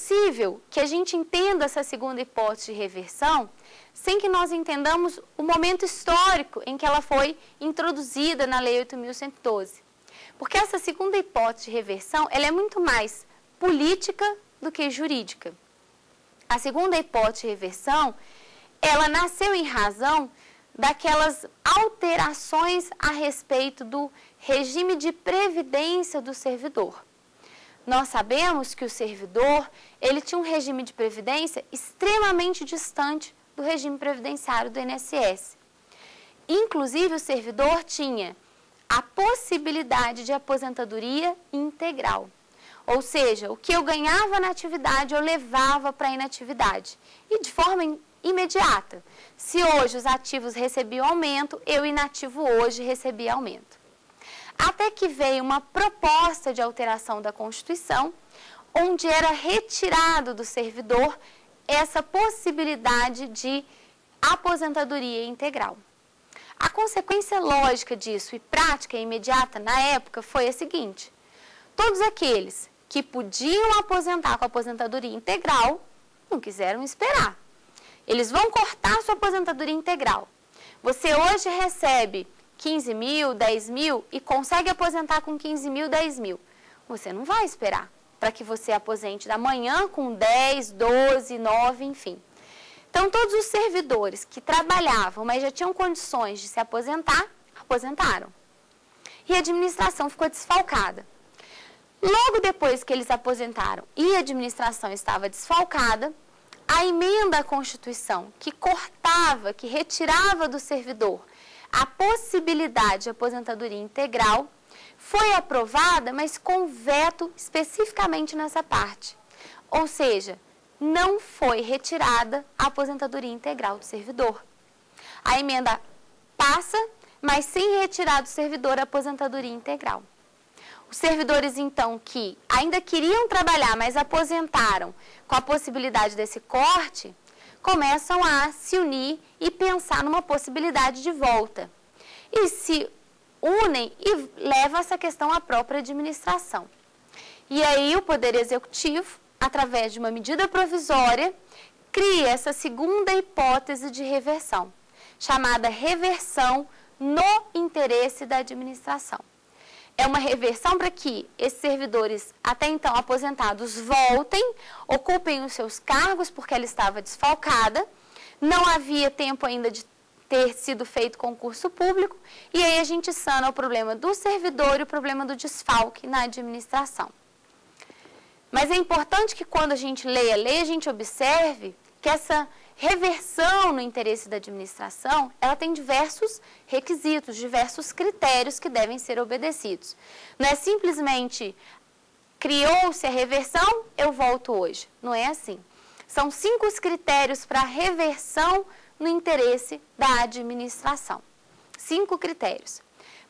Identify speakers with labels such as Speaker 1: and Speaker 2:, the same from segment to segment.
Speaker 1: impossível que a gente entenda essa segunda hipótese de reversão sem que nós entendamos o momento histórico em que ela foi introduzida na Lei 8.112. Porque essa segunda hipótese de reversão, ela é muito mais política do que jurídica. A segunda hipótese de reversão, ela nasceu em razão daquelas alterações a respeito do regime de previdência do servidor. Nós sabemos que o servidor, ele tinha um regime de previdência extremamente distante do regime previdenciário do INSS. Inclusive, o servidor tinha a possibilidade de aposentadoria integral. Ou seja, o que eu ganhava na atividade, eu levava para a inatividade. E de forma imediata. Se hoje os ativos recebiam aumento, eu inativo hoje recebia aumento. Até que veio uma proposta de alteração da Constituição, onde era retirado do servidor essa possibilidade de aposentadoria integral. A consequência lógica disso e prática e imediata na época foi a seguinte: todos aqueles que podiam aposentar com aposentadoria integral não quiseram esperar. Eles vão cortar sua aposentadoria integral. Você hoje recebe 15 mil, 10 mil e consegue aposentar com 15 mil, 10 mil. Você não vai esperar para que você aposente da manhã com 10, 12, 9, enfim. Então, todos os servidores que trabalhavam, mas já tinham condições de se aposentar, aposentaram. E a administração ficou desfalcada. Logo depois que eles aposentaram e a administração estava desfalcada, a emenda à Constituição que cortava, que retirava do servidor a possibilidade de aposentadoria integral, foi aprovada, mas com veto especificamente nessa parte. Ou seja, não foi retirada a aposentadoria integral do servidor. A emenda passa, mas sem retirar do servidor a aposentadoria integral. Os servidores, então, que ainda queriam trabalhar, mas aposentaram com a possibilidade desse corte, começam a se unir e pensar numa possibilidade de volta. E se unem e levam essa questão à própria administração. E aí o Poder Executivo, através de uma medida provisória, cria essa segunda hipótese de reversão, chamada reversão no interesse da administração. É uma reversão para que esses servidores, até então aposentados, voltem, ocupem os seus cargos, porque ela estava desfalcada, não havia tempo ainda de ter sido feito concurso público, e aí a gente sana o problema do servidor e o problema do desfalque na administração. Mas é importante que quando a gente leia a lei, a gente observe que essa reversão no interesse da administração, ela tem diversos requisitos, diversos critérios que devem ser obedecidos. Não é simplesmente criou-se a reversão, eu volto hoje. Não é assim. São 5 os critérios para a reversão no interesse da administração. 5 critérios.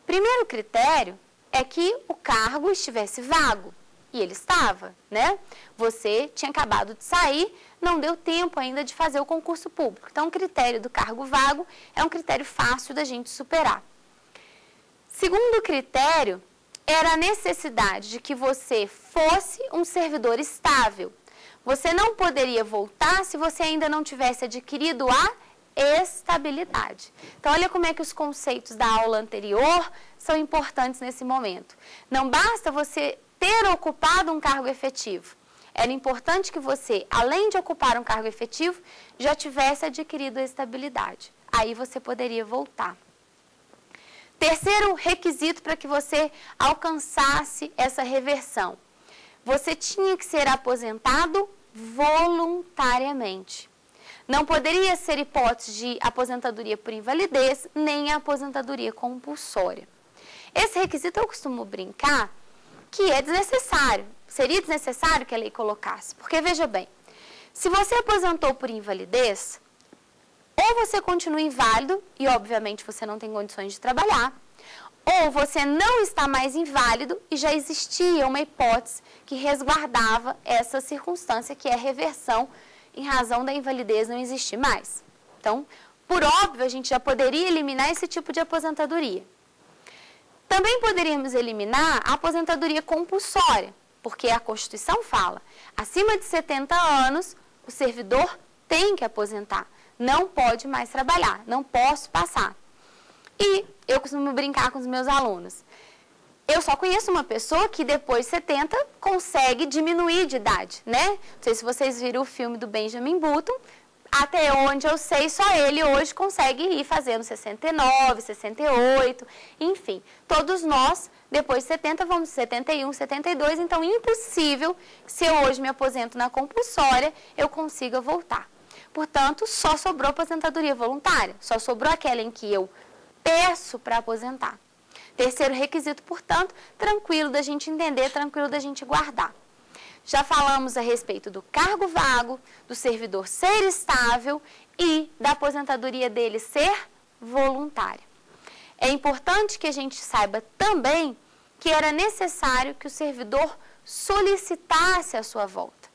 Speaker 1: Primeiro critério é que o cargo estivesse vago. E ele estava, né? Você tinha acabado de sair, não deu tempo ainda de fazer o concurso público. Então, o critério do cargo vago é um critério fácil da gente superar. Segundo critério, era a necessidade de que você fosse um servidor estável. Você não poderia voltar se você ainda não tivesse adquirido a estabilidade. Então, olha como é que os conceitos da aula anterior são importantes nesse momento. Não basta você ter ocupado um cargo efetivo. Era importante que você, além de ocupar um cargo efetivo, já tivesse adquirido a estabilidade. Aí você poderia voltar. Terceiro requisito para que você alcançasse essa reversão. Você tinha que ser aposentado voluntariamente. Não poderia ser hipótese de aposentadoria por invalidez, nem a aposentadoria compulsória. Esse requisito eu costumo brincar que é desnecessário. Seria desnecessário que a lei colocasse. Porque, veja bem, se você aposentou por invalidez, ou você continua inválido, e obviamente você não tem condições de trabalhar, ou você não está mais inválido e já existia uma hipótese que resguardava essa circunstância, que é a reversão em razão da invalidez não existir mais. Então, por óbvio, a gente já poderia eliminar esse tipo de aposentadoria. Também poderíamos eliminar a aposentadoria compulsória, porque a Constituição fala, acima de 70 anos, o servidor tem que aposentar, não pode mais trabalhar, não posso passar. E eu costumo brincar com os meus alunos. Eu só conheço uma pessoa que depois de 70 consegue diminuir de idade, né? Não sei se vocês viram o filme do Benjamin Button, até onde eu sei, só ele hoje consegue ir fazendo 69, 68, enfim. Todos nós, depois de 70, vamos 71, 72, então impossível que se eu hoje me aposento na compulsória, eu consiga voltar. Portanto, só sobrou aposentadoria voluntária, só sobrou aquela em que eu peço para aposentar. Terceiro requisito, portanto, tranquilo da gente entender, tranquilo da gente guardar. Já falamos a respeito do cargo vago, do servidor ser estável e da aposentadoria dele ser voluntária. É importante que a gente saiba também que era necessário que o servidor solicitasse a sua volta.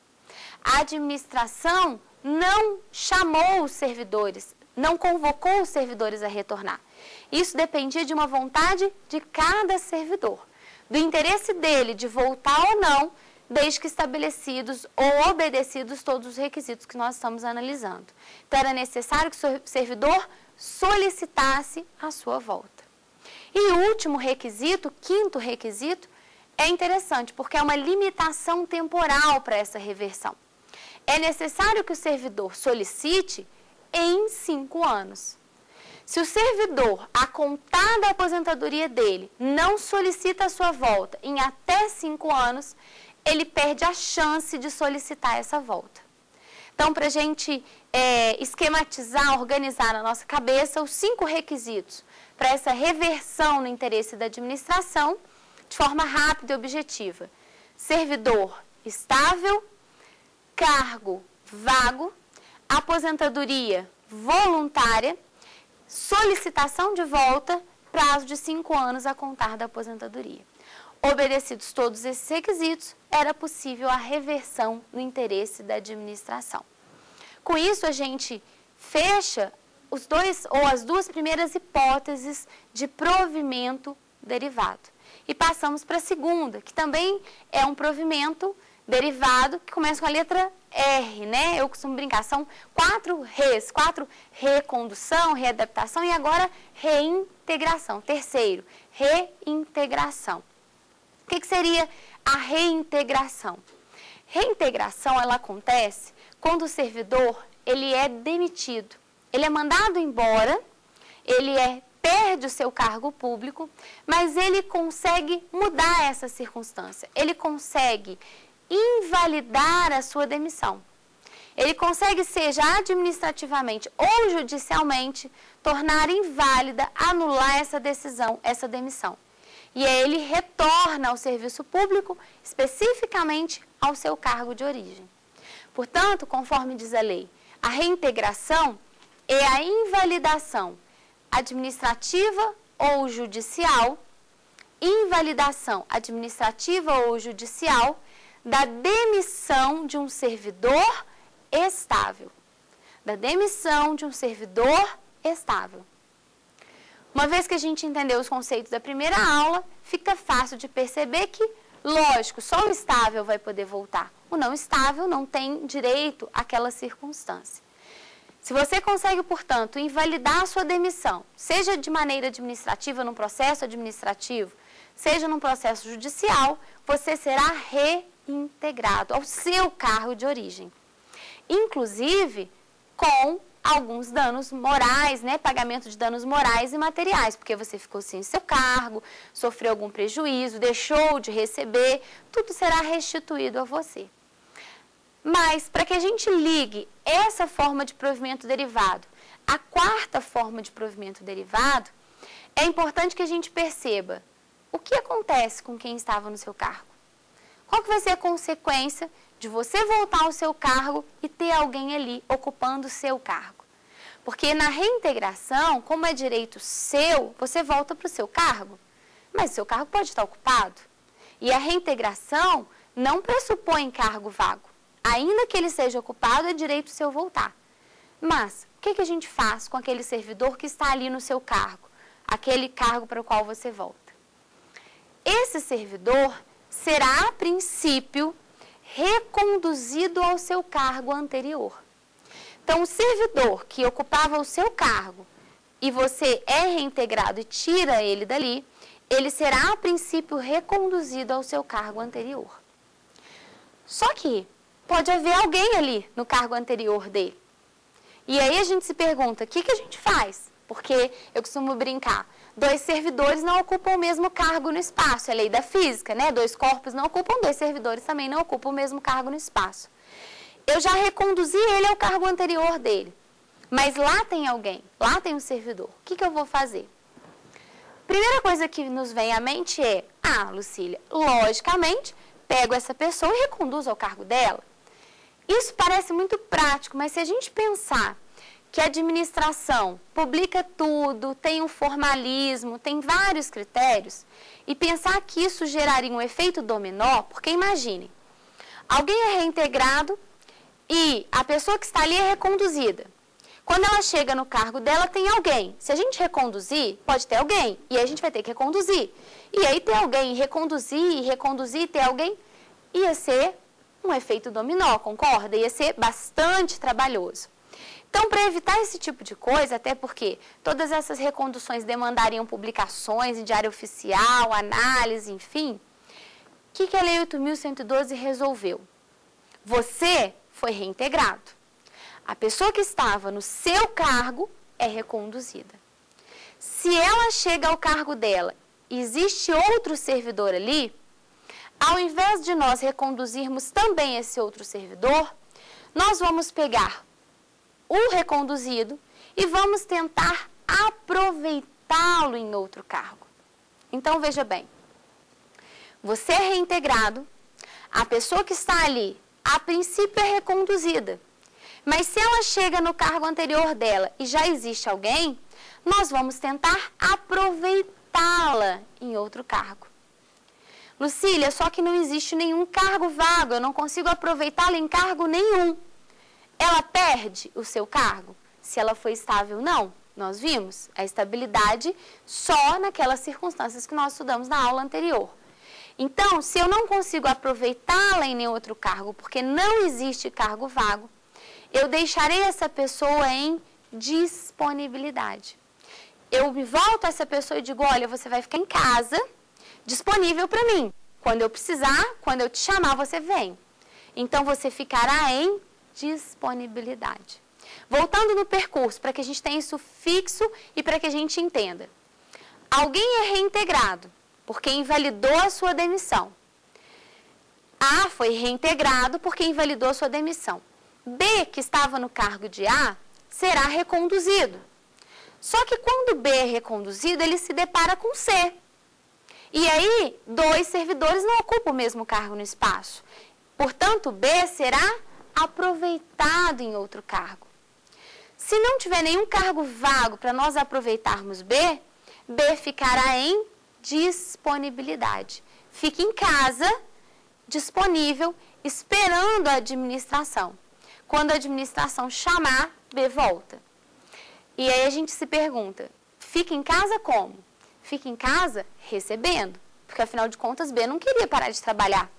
Speaker 1: A administração não chamou os servidores, não convocou os servidores a retornar. Isso dependia de uma vontade de cada servidor, do interesse dele de voltar ou não, desde que estabelecidos ou obedecidos todos os requisitos que nós estamos analisando. Então, era necessário que o servidor solicitasse a sua volta. E o último requisito, quinto requisito, é interessante, porque é uma limitação temporal para essa reversão. É necessário que o servidor solicite em 5 anos. Se o servidor, a contar da aposentadoria dele, não solicita a sua volta em até 5 anos, ele perde a chance de solicitar essa volta. Então, para a gente esquematizar, organizar na nossa cabeça os 5 requisitos para essa reversão no interesse da administração, de forma rápida e objetiva. Servidor estável, cargo vago, aposentadoria voluntária, solicitação de volta, prazo de 5 anos a contar da aposentadoria. Obedecidos todos esses requisitos, era possível a reversão no interesse da administração. Com isso, a gente fecha as duas primeiras hipóteses de provimento derivado. E passamos para a segunda, que também é um provimento derivado que começa com a letra R, né? Eu costumo brincar, são 4 R's, 4 recondução, readaptação e agora reintegração. Terceiro, reintegração. O que seria a reintegração? Reintegração, ela acontece quando o servidor, ele é demitido. Ele é mandado embora, ele perde o seu cargo público, mas ele consegue mudar essa circunstância. Ele consegue invalidar a sua demissão. Ele consegue, seja administrativamente ou judicialmente, tornar inválida, anular essa decisão, essa demissão. E aí ele retorna ao serviço público, especificamente ao seu cargo de origem. Portanto, conforme diz a lei, a reintegração é a invalidação administrativa ou judicial, invalidação administrativa ou judicial da demissão de um servidor estável. Da demissão de um servidor estável. Uma vez que a gente entendeu os conceitos da primeira aula, fica fácil de perceber que, lógico, só o estável vai poder voltar. O não estável não tem direito àquela circunstância. Se você consegue, portanto, invalidar a sua demissão, seja de maneira administrativa, num processo administrativo, seja num processo judicial, você será reintegrado ao seu cargo de origem. Inclusive, com alguns danos morais, né, pagamento de danos morais e materiais, porque você ficou sem seu cargo, sofreu algum prejuízo, deixou de receber, tudo será restituído a você. Mas, para que a gente ligue essa forma de provimento derivado à quarta forma de provimento derivado, é importante que a gente perceba o que acontece com quem estava no seu cargo. Qual que vai ser a consequência de você voltar ao seu cargo e ter alguém ali ocupando o seu cargo? Porque na reintegração, como é direito seu, você volta para o seu cargo, mas o seu cargo pode estar ocupado. E a reintegração não pressupõe cargo vago. Ainda que ele seja ocupado, é direito seu voltar. Mas, o que a gente faz com aquele servidor que está ali no seu cargo? Aquele cargo para o qual você volta. Esse servidor será, a princípio, reconduzido ao seu cargo anterior. Então, o servidor que ocupava o seu cargo e você é reintegrado e tira ele dali, ele será, a princípio, reconduzido ao seu cargo anterior. Só que pode haver alguém ali no cargo anterior dele. E aí a gente se pergunta, o que a gente faz? Porque eu costumo brincar, 2 servidores não ocupam o mesmo cargo no espaço, é lei da física, né? 2 corpos não ocupam, 2 servidores também não ocupam o mesmo cargo no espaço. Eu já reconduzi ele ao cargo anterior dele, mas lá tem alguém, lá tem um servidor. O que eu vou fazer? Primeira coisa que nos vem à mente é, Lucília, logicamente, pego essa pessoa e reconduzo ao cargo dela. Isso parece muito prático, mas se a gente pensar que a administração publica tudo, tem um formalismo, tem vários critérios, e pensar que isso geraria um efeito dominó, porque imagine, alguém é reintegrado e a pessoa que está ali é reconduzida. Quando ela chega no cargo dela, tem alguém. Se a gente reconduzir, pode ter alguém, e aí a gente vai ter que reconduzir. E aí ter alguém, reconduzir, ter alguém, ia ser um efeito dominó, concorda? Ia ser bastante trabalhoso. Então, para evitar esse tipo de coisa, até porque todas essas reconduções demandariam publicações em diário oficial, análise, enfim, o que a Lei 8.112 resolveu? Você foi reintegrado. A pessoa que estava no seu cargo é reconduzida. Se ela chega ao cargo dela e existe outro servidor ali, ao invés de nós reconduzirmos também esse outro servidor, nós vamos pegar o reconduzido e vamos tentar aproveitá-lo em outro cargo. Então, veja bem, você é reintegrado, a pessoa que está ali, a princípio é reconduzida, mas se ela chega no cargo anterior dela e já existe alguém, nós vamos tentar aproveitá-la em outro cargo. Lucília, só que não existe nenhum cargo vago, eu não consigo aproveitá-la em cargo nenhum. Ela perde o seu cargo? Se ela foi estável, não. Nós vimos a estabilidade só naquelas circunstâncias que nós estudamos na aula anterior. Então, se eu não consigo aproveitá-la em nenhum outro cargo, porque não existe cargo vago, eu deixarei essa pessoa em disponibilidade. Eu me volto a essa pessoa e digo, olha, você vai ficar em casa, disponível para mim. Quando eu precisar, quando eu te chamar, você vem. Então, você ficará em disponibilidade. Voltando no percurso, para que a gente tenha isso fixo e para que a gente entenda. Alguém é reintegrado, porque invalidou a sua demissão. A foi reintegrado porque invalidou a sua demissão. B, que estava no cargo de A, será reconduzido. Só que quando B é reconduzido, ele se depara com C. E aí, 2 servidores não ocupam o mesmo cargo no espaço. Portanto, B será aproveitado em outro cargo. Se não tiver nenhum cargo vago para nós aproveitarmos B, B ficará em disponibilidade. Fica em casa, disponível, esperando a administração. Quando a administração chamar, B volta. E aí a gente se pergunta, fica em casa como? Fica em casa recebendo, porque afinal de contas B não queria parar de trabalhar.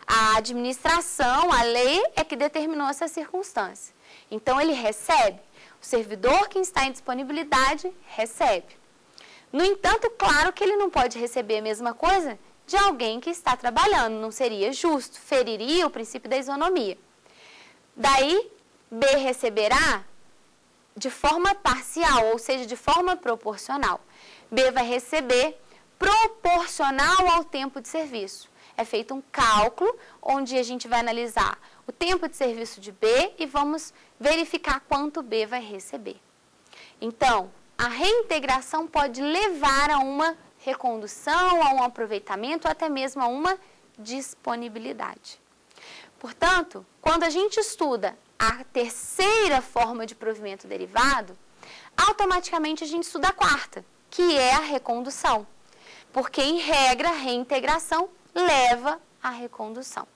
Speaker 1: A administração, a lei é que determinou essa circunstância. Então ele recebe, o servidor que está em disponibilidade recebe. No entanto, claro que ele não pode receber a mesma coisa de alguém que está trabalhando, não seria justo, feriria o princípio da isonomia. Daí, B receberá de forma parcial, ou seja, de forma proporcional. B vai receber proporcional ao tempo de serviço. É feito um cálculo onde a gente vai analisar o tempo de serviço de B e vamos verificar quanto B vai receber. Então, a reintegração pode levar a uma recondução, a um aproveitamento, ou até mesmo a uma disponibilidade. Portanto, quando a gente estuda a terceira forma de provimento derivado, automaticamente a gente estuda a quarta, que é a recondução. Porque, em regra, a reintegração leva à recondução.